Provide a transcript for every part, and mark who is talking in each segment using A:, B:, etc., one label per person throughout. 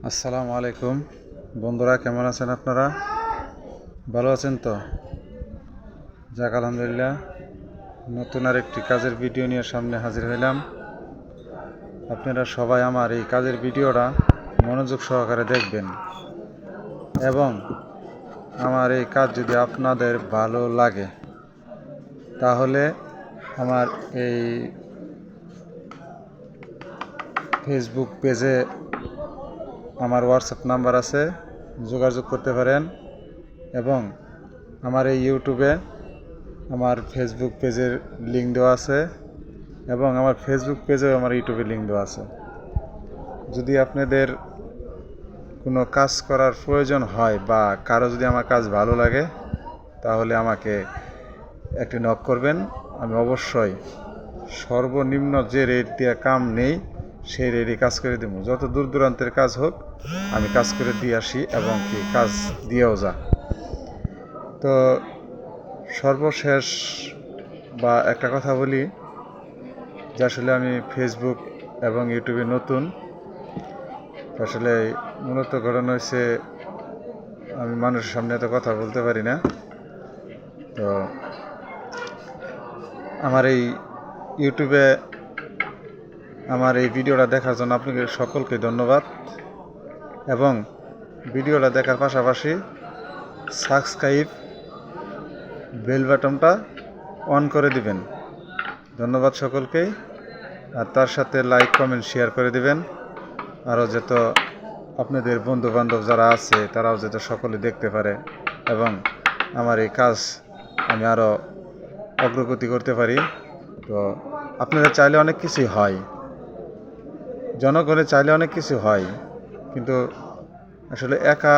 A: আসসালামু আলাইকুম বন্ধুরা, কেমন আছেন আপনারা? ভালো আছেন তো? যাক, আলহামদুলিল্লাহ। নতুন আর একটি কাজের ভিডিও নিয়ে সামনে হাজির হইলাম। আপনারা সবাই আমার এই কাজের ভিডিওটা মনোযোগ সহকারে দেখবেন এবং আমার এই কাজ যদি আপনাদের ভালো লাগে তাহলে আমার এই ফেসবুক পেজে আমার হোয়াটসঅ্যাপ নাম্বার আছে, যোগাযোগ করতে পারেন। এবং আমার এই ইউটিউবে আমার ফেসবুক পেজের লিঙ্ক দেওয়া আছে এবং আমার ফেসবুক পেজেও আমার ইউটিউবে লিঙ্ক দেওয়া আছে। যদি আপনাদের কোনো কাজ করার প্রয়োজন হয় বা কারো যদি আমার কাজ ভালো লাগে তাহলে আমাকে একটি নক করবেন। আমি অবশ্যই সর্বনিম্ন যে রেট দিয়ে কাম নেই সেই রেটে কাজ করে দেবো। যত দূর দূরান্তের কাজ হোক আমি কাজ করে দিয়ে আসি এবং কি কাজ দিয়েও যা। তো সর্বশেষ বা একটা কথা বলি যে আসলে আমি ফেসবুক এবং ইউটিউবে নতুন। আসলে মূলত ঘটনা হয়েছে আমি মানুষের সামনে এত কথা বলতে পারি না। তো আমার এই ইউটিউবে আমার এই ভিডিওটা দেখার জন্য আপনাদের সকলকে ধন্যবাদ এবং ভিডিওটা দেখার পাশাপাশি সাবস্ক্রাইব বেল বাটনটা অন করে দিবেন। ধন্যবাদ সকলকেই। আর তার সাথে লাইক কমেন্ট শেয়ার করে দিবেন। আরও যত আপনাদের বন্ধু বান্ধব যারা আছে তারাও যাতে সকলে দেখতে পারে এবং আমার এই কাজ আমি আরও অগ্রগতি করতে পারি। তো আপনারা চাইলে অনেক কিছুই হয়, জনগণে চাইলে অনেক কিছু হয়, কিন্তু আসলে একা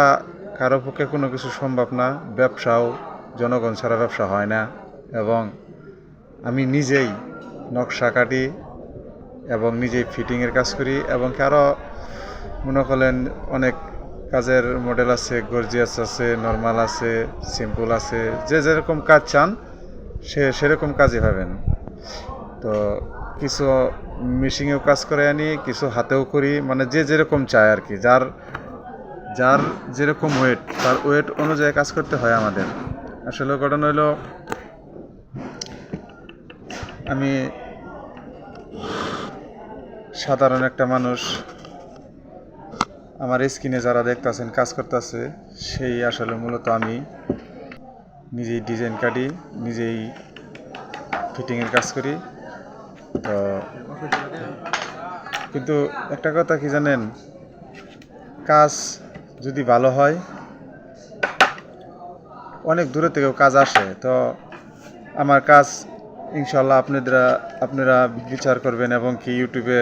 A: কারো পক্ষে কোনো কিছু সম্ভব না। ব্যবসাও জনগণ ছাড়া ব্যবসা হয় না। এবং আমি নিজেই নকশা কাটি এবং নিজেই ফিটিংয়ের কাজ করি এবং আরও মনে করেন অনেক কাজের মডেল আছে, গর্জিয়াস আছে, নর্মাল আছে, সিম্পল আছে। যে যেরকম কাজ চান সেরকম কাজই পাবেন। তো কিছু মেশিনেও কাজ করে আনি, কিছু হাতেও করি, মানে যে যেরকম চায় আর কি। যার যার যেরকম ওয়েট তার ওয়েট অনুযায়ী কাজ করতে হয় আমাদের। আসলে ঘটনা হলো আমি সাধারণ একটা মানুষ। আমার স্ক্রিনে যারা দেখতেছেন কাজ করতেছে সেই আসলে মূলত আমি নিজেই ডিজাইন কাটি, নিজেই ফিটিংয়ের কাজ করি। তো কিন্তু একটা কথা কি জানেন, কাজ যদি ভালো হয় অনেক দূরে থেকেও কাজ আসে। তো আমার কাজ ইনশাল্লাহ আপনারা বিচার করবেন এবং কি ইউটিউবে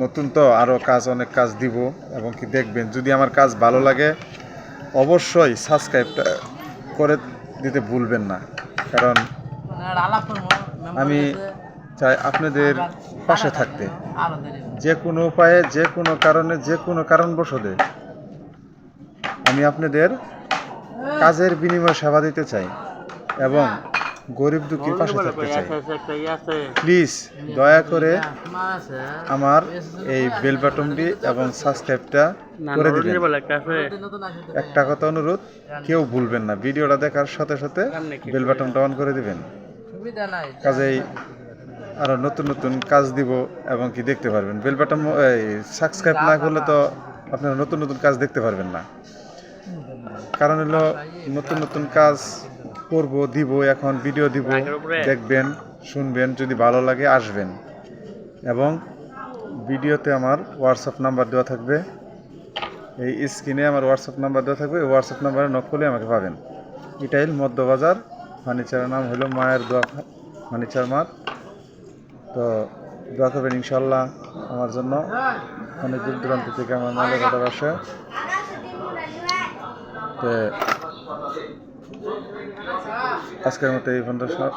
A: নতুন তো আরও অনেক কাজ দিব এবং কি দেখবেন। যদি আমার কাজ ভালো লাগে অবশ্যই সাবস্ক্রাইবটা করে দিতে ভুলবেন না, কারণ আমি চাই আপনাদের পাশে থাকতে। যে কোনো উপায়ে, যে কোনো কারণে, যে কোনো কারণবশতে আমি আপনাদের কাজের বিনিময়ে সেবা দিতে চাই এবং গরিব দুঃখীর পাশে থাকতে চাই। প্লিজ দয়া করে আমার এই বেল বাটনটি এবং সাবস্ক্রাইবটা করে দিবেন। একটা কথা অনুরোধ, কেউ ভুলবেন না, ভিডিওটা দেখার সাথে সাথে বেল বাটনটা অন করে দিবেন। কাজেই আরও নতুন নতুন কাজ দিব এবং কি দেখতে পারবেন। বেল বাটন সাবস্ক্রাইব না করলে তো আপনারা নতুন নতুন কাজ দেখতে পারবেন না। কারণ হলো নতুন নতুন কাজ করব, দিব, এখন ভিডিও দিব, দেখবেন, শুনবেন, যদি ভালো লাগে আসবেন। এবং ভিডিওতে আমার হোয়াটসঅ্যাপ নাম্বার দেওয়া থাকবে, এই স্ক্রিনে আমার হোয়াটসঅ্যাপ নাম্বার দেওয়া থাকবে। এই হোয়াটসঅ্যাপ নাম্বারে নক করলে আমাকে পাবেন। ইটাইল মধ্যবাজার, ফার্নিচারের নাম হলো মায়ের দোয়া ফার্নিচার মার্ট। তো দোয়া করবেন ইনশাল্লাহ আমার জন্য। অনেক দূর দূরান্ত থেকে আমার মালের অর্ডার আসে। তো আজকের মতো এই পর্যন্ত সব।